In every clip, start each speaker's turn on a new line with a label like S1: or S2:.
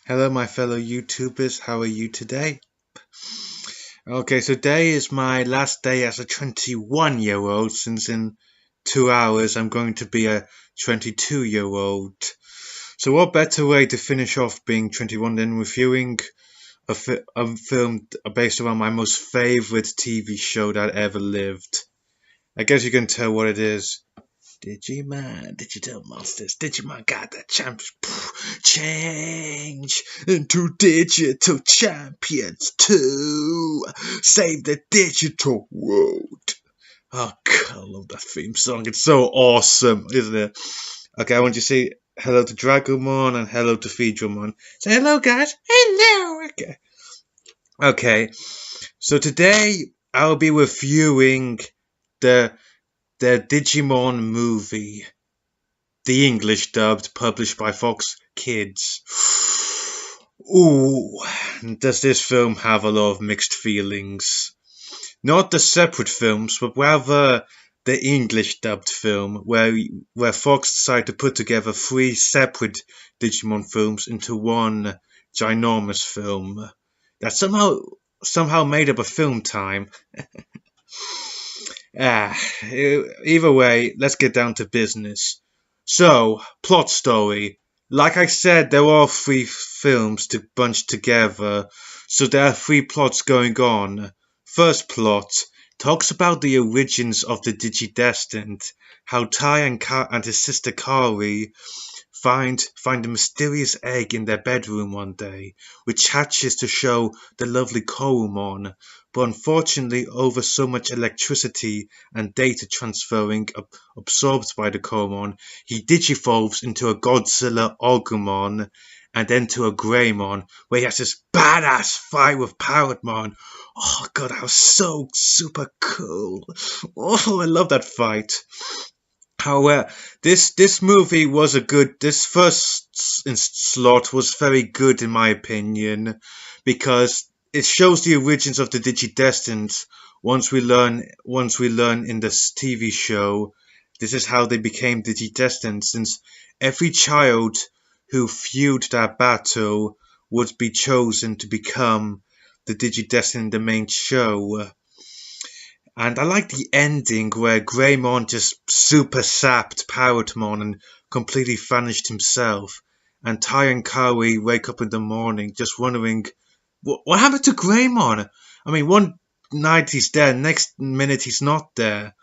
S1: Hello, my fellow YouTubers. How are you today? Okay, so today is my last day as a 21-year-old, since in 2 hours I'm going to be a 22-year-old. So, what better way to finish off being 21 than reviewing a film based around my most favorite TV show that ever lived? I guess you can tell what it is. Digimon, Digital Monsters, Digimon got the champs. Change into digital champions to save the digital world. Oh, God, I love that theme song. It's so awesome, isn't it? Okay, I want you to say hello to Dragomon and hello to Feedramon. Say hello, guys. Hello. Okay. So today I'll be reviewing the Digimon movie, the English dubbed, published by Fox Kids. Ooh, does this film have a lot of mixed feelings? Not the separate films, but rather the English dubbed film, where Fox decided to put together three separate Digimon films into one ginormous film that somehow made up a film time. Ah, either way, let's get down to business. So, plot story. Like I said, there are three films to bunch together, so there are three plots going on. First plot talks about the origins of the Digidestined, how Tai and his sister Kari find a mysterious egg in their bedroom one day, which hatches to show the lovely Koromon, but unfortunately over so much electricity and data transferring absorbed by the Koromon, he digivolves into a Godzilla Agumon and then to a Greymon, where he has this badass fight with Parrotmon. Oh god, that was so super cool. Oh, I love that fight. However, this movie was a good. This first slot was very good in my opinion, because it shows the origins of the Digidestined. Once we learn in this TV show, this is how they became Digidestined. Since every child who viewed that battle would be chosen to become the Digidestined in the main show. And I like the ending where Greymon just super sapped Parrotmon and completely vanished himself. And Tai and Kari wake up in the morning just wondering what happened to Greymon? I mean, one night he's there, next minute he's not there.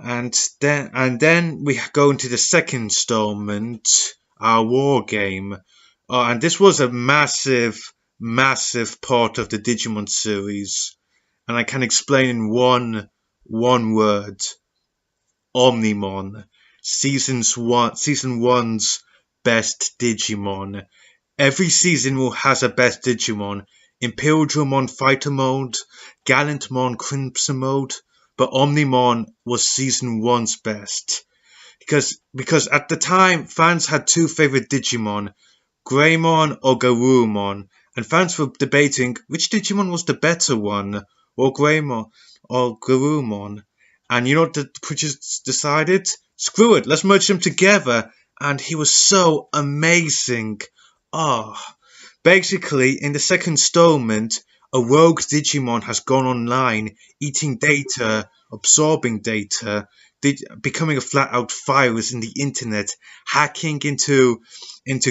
S1: And then we go into the second installment, our war game. And this was a massive part of the Digimon series, and I can explain in one word: Omnimon. Season one's best Digimon. Every season will has a best Digimon. Imperial Dramon Fighter Mode, Gallantmon Crimson Mode, but Omnimon was season one's best. Because at the time fans had two favorite Digimon, Greymon or Garurumon, and fans were debating which Digimon was the better one, or Greymon or Garurumon. And you know what the producers decided? Screw it, let's merge them together. And he was so amazing. Ah, oh. Basically, in the second installment, a rogue Digimon has gone online, eating data, absorbing data, becoming a flat-out virus in the internet, hacking into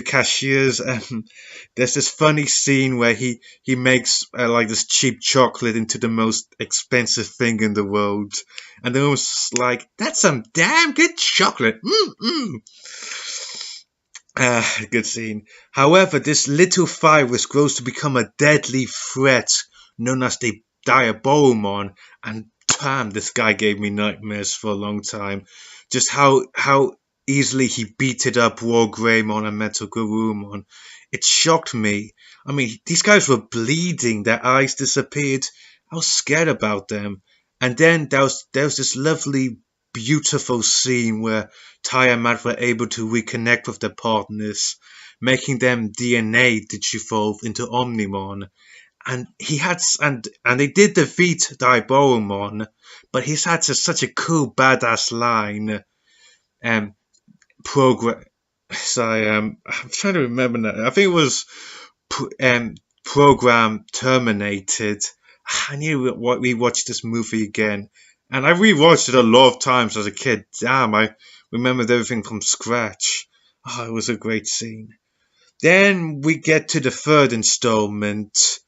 S1: cashiers, and there's this funny scene where he makes like this cheap chocolate into the most expensive thing in the world, and they're almost like, that's some damn good chocolate. Good scene. However, this little virus grows to become a deadly threat known as the Diabolomon, and damn, this guy gave me nightmares for a long time. Just how easily he beated up War Greymon and Metal Garurumon. It shocked me. I mean, these guys were bleeding, their eyes disappeared. I was scared about them. And then there was this lovely, beautiful scene where Tai and Matt were able to reconnect with their partners, making them DNA digivolve into Omnimon. And they did defeat Diabolomon, but he's had such a cool badass line. Progress So I'm trying to remember now. I think it was program terminated. I knew we watched this movie again, and I rewatched it a lot of times as a kid. Damn, I remembered everything from scratch. Oh, it was a great scene. Then we get to the third installment,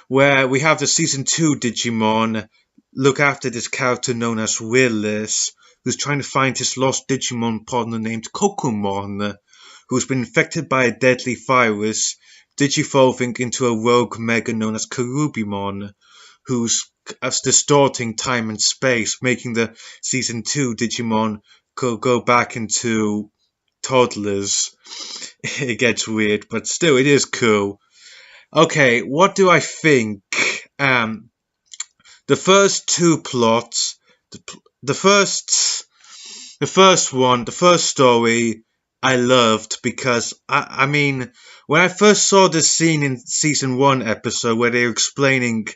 S1: where we have the season 2 Digimon look after this character known as Willis, who's trying to find his lost Digimon partner named Kokomon, who's been infected by a deadly virus, digivolving into a rogue mega known as Karubimon, who's distorting time and space, making the season 2 Digimon go back into toddlers. It gets weird, but still, it is cool. Okay, what do I think? Um, the first two plots, the, the first, the first story, I loved because I mean, when I first saw this scene in season 1 episode where they were explaining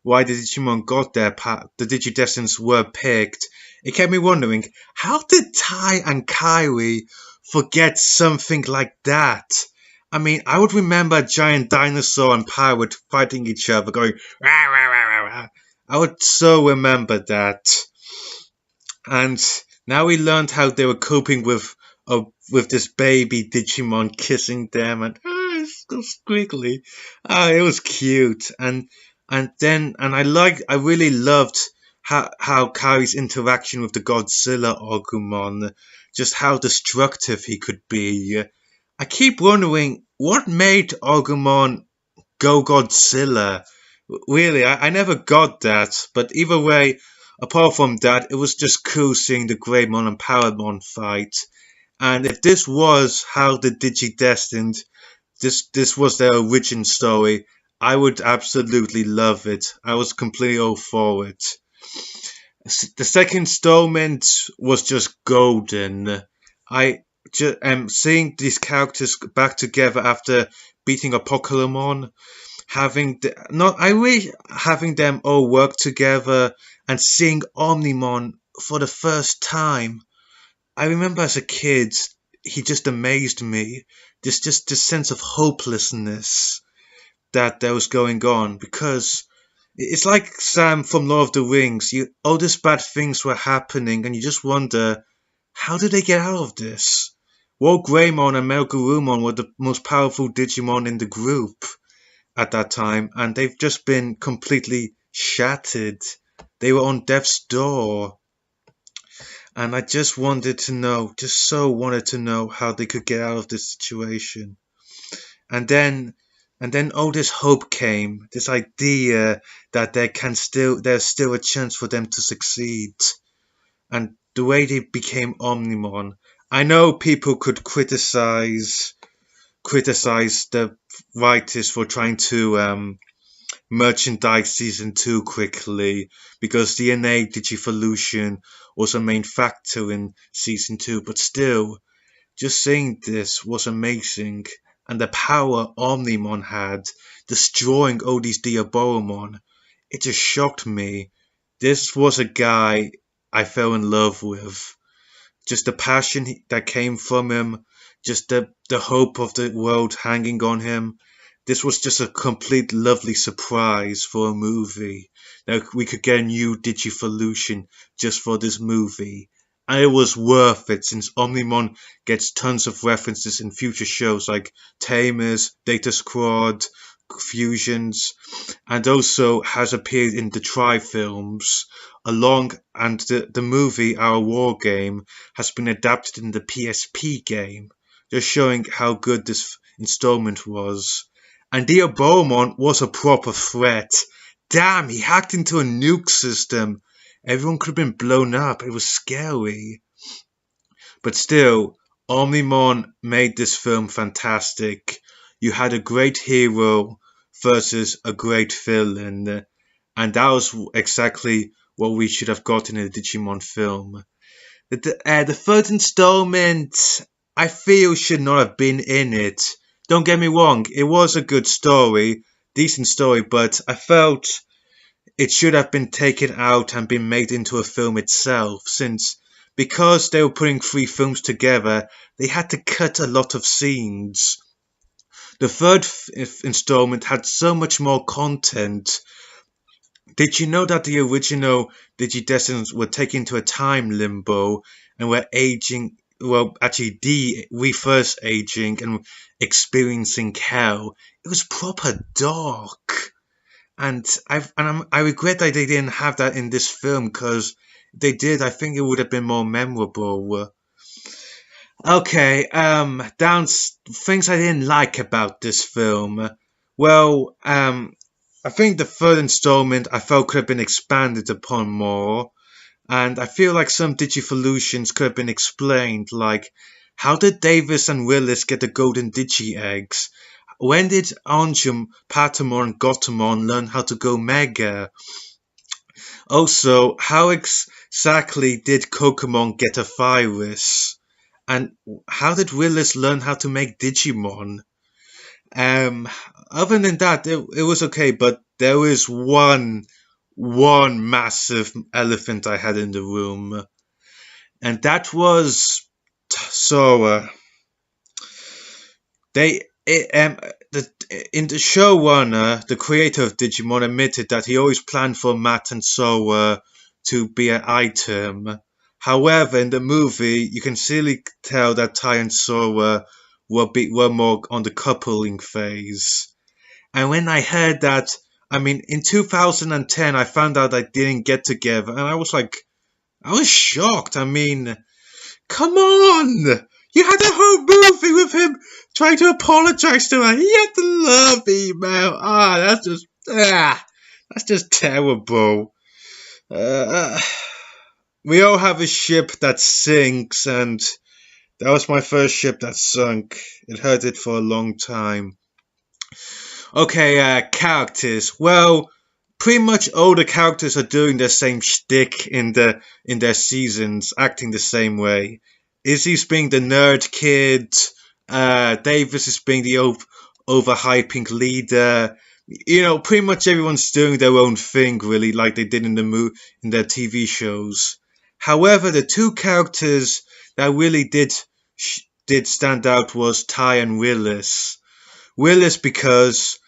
S1: why the Digimon got their the Digidestineds were picked, it kept me wondering, how did Tai and Kairi forget something like that? I mean, I would remember a giant dinosaur and pirate fighting each other, going rah, rah, rah, rah, rah. I would so remember that. And now we learned how they were coping with this baby Digimon kissing them, and it's so squiggly. It was cute, and I really loved how Kari's interaction with the Godzilla Agumon, just how destructive he could be. I keep wondering what made Agumon go Godzilla. Really, I never got that, but either way, apart from that, it was just cool seeing the Greymon and Paramon fight. And if this was how the Digidestined, this was their origin story, I would absolutely love it. I was completely all for it. The second installment was just golden. I just seeing these characters back together after beating Apocalypse, having them all work together and seeing Omnimon for the first time. I remember as a kid, he just amazed me. Just this sense of hopelessness that there was going on, because it's like Sam from Lord of the Rings. All these bad things were happening, and you just wonder, how did they get out of this? Walt Greymon and Melgarumon were the most powerful Digimon in the group at that time, and they've just been completely shattered. They were on death's door. And I just wanted to know, just so wanted to know how they could get out of this situation. And then all this hope came, this idea that there's still a chance for them to succeed. And the way they became Omnimon. I know people could criticize the writers for trying to merchandise season 2 quickly, because DNA digivolution was a main factor in season 2, but still, just seeing this was amazing, and the power Omnimon had, destroying all these Diaboromon, it just shocked me. This was a guy I fell in love with. Just the passion that came from him, just the hope of the world hanging on him. This was just a complete lovely surprise for a movie. That we could get a new Digivolution just for this movie. And it was worth it, since Omnimon gets tons of references in future shows like Tamers, Data Squad, Fusions, and also has appeared in the Tri films. And the movie Our War Game has been adapted in the PSP game, just showing how good this installment was. And Diaboromon was a proper threat. Damn, he hacked into a nuke system. Everyone could have been blown up. It was scary. But still, Omnimon made this film fantastic. You had a great hero versus a great villain. And that was exactly what we should have gotten in a Digimon film. The third installment, I feel, should not have been in it. Don't get me wrong, it was a good story, decent story, but I felt it should have been taken out and been made into a film itself, since because they were putting 3 films together, they had to cut a lot of scenes. The third installment had so much more content. Did you know that the original Digidestineds were taken to a time limbo and were aging, well, actually reverse aging and experiencing hell? It was proper dark. And I regret that they didn't have that in this film, because if they did, I think it would have been more memorable. Okay, things I didn't like about this film. Well, I think the third installment I felt could have been expanded upon more, and I feel like some Digivolutions could have been explained, like how did Davis and Willis get the golden Digi eggs? When did Anjum, Patamon, and Gotamon learn how to go Mega? Also, how exactly did Kokomon get a virus? And how did Willis learn how to make Digimon? Um, Other than that, it was okay, but there was one massive elephant I had in the room, and that was Sora. They in the showrunner, the creator of Digimon, admitted that he always planned for Matt and Sora to be an item. However, in the movie, you can clearly tell that Tai and Sora were more on the coupling phase. And when I heard that, I mean, in 2010, I found out they didn't get together, and I was shocked. I mean, come on! You had a whole movie with him trying to apologize to her. He had the love email. That's just terrible. We all have a ship that sinks, and that was my first ship that sunk. It hurt it for a long time. Okay, characters. Well, pretty much all the characters are doing the same shtick in their seasons, acting the same way. Izzy's being the nerd kid. Davis is being the overhyping leader. You know, pretty much everyone's doing their own thing, really, like they did in their TV shows. However, the 2 characters that really did stand out was Tai and Willis. Willis, because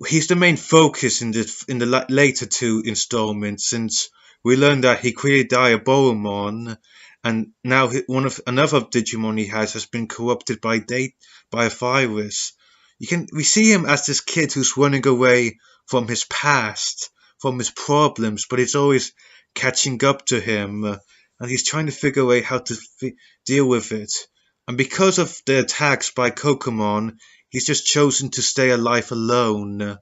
S1: he's the main focus in the later 2 installments, since we learned that he created Diaboromon, and now another Digimon he has been corrupted by a virus. We see him as this kid who's running away from his past, from his problems, but it's always catching up to him, and he's trying to figure out how to deal with it. And because of the attacks by Kokomon, he's just chosen to stay alive alone.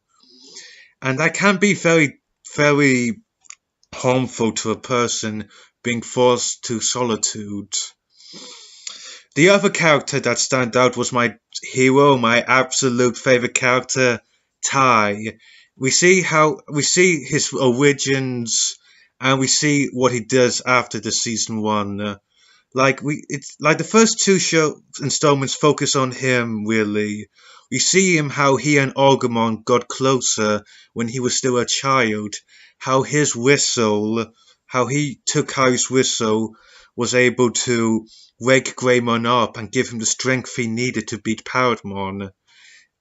S1: And that can be very, very harmful to a person being forced to solitude. The other character that stand out was my hero, my absolute favorite character, Tai. We see his origins, and we see what he does after the season 1. It's like the first 2 installments focus on him, really. We see how he and Agumon got closer when he was still a child, how he took Harry's whistle, was able to wake Greymon up and give him the strength he needed to beat Paramon.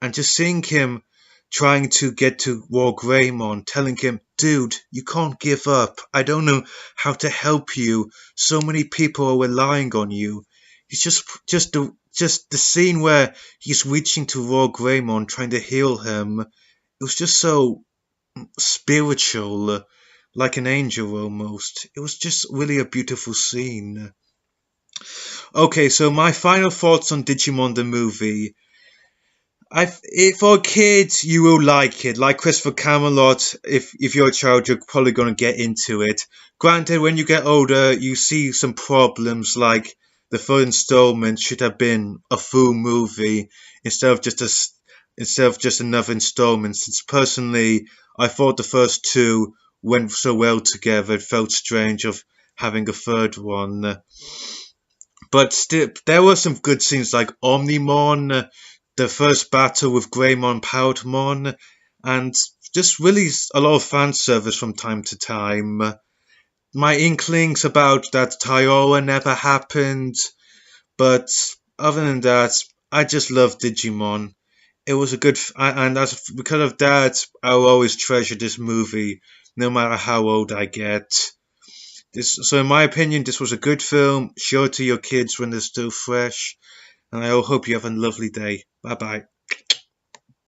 S1: And just seeing him trying to get to War Greymon, telling him, dude, you can't give up. I don't know how to help you. So many people are relying on you. It's just the scene where he's reaching to War Greymon, trying to heal him. It was just so spiritual, like an angel almost. It was just really a beautiful scene. Okay, so my final thoughts on Digimon the movie. For a kid, you will like it. Like Christopher Camelot, if you're a child, you're probably going to get into it. Granted, when you get older, you see some problems, like the first installment should have been a full movie instead of just another installment. Since personally, I thought the first 2 went so well together, it felt strange of having a third one. But still, there were some good scenes like Omnimon, the first battle with Greymon, Powdermon, and just really a lot of fan service from time to time. my inklings about that Tyora never happened, but other than that, I just love Digimon. It was a and that's because of that, I'll always treasure this movie, no matter how old I get. So in my opinion, this was a good film. Show it to your kids when they're still fresh, and I hope you have a lovely day. Bye bye.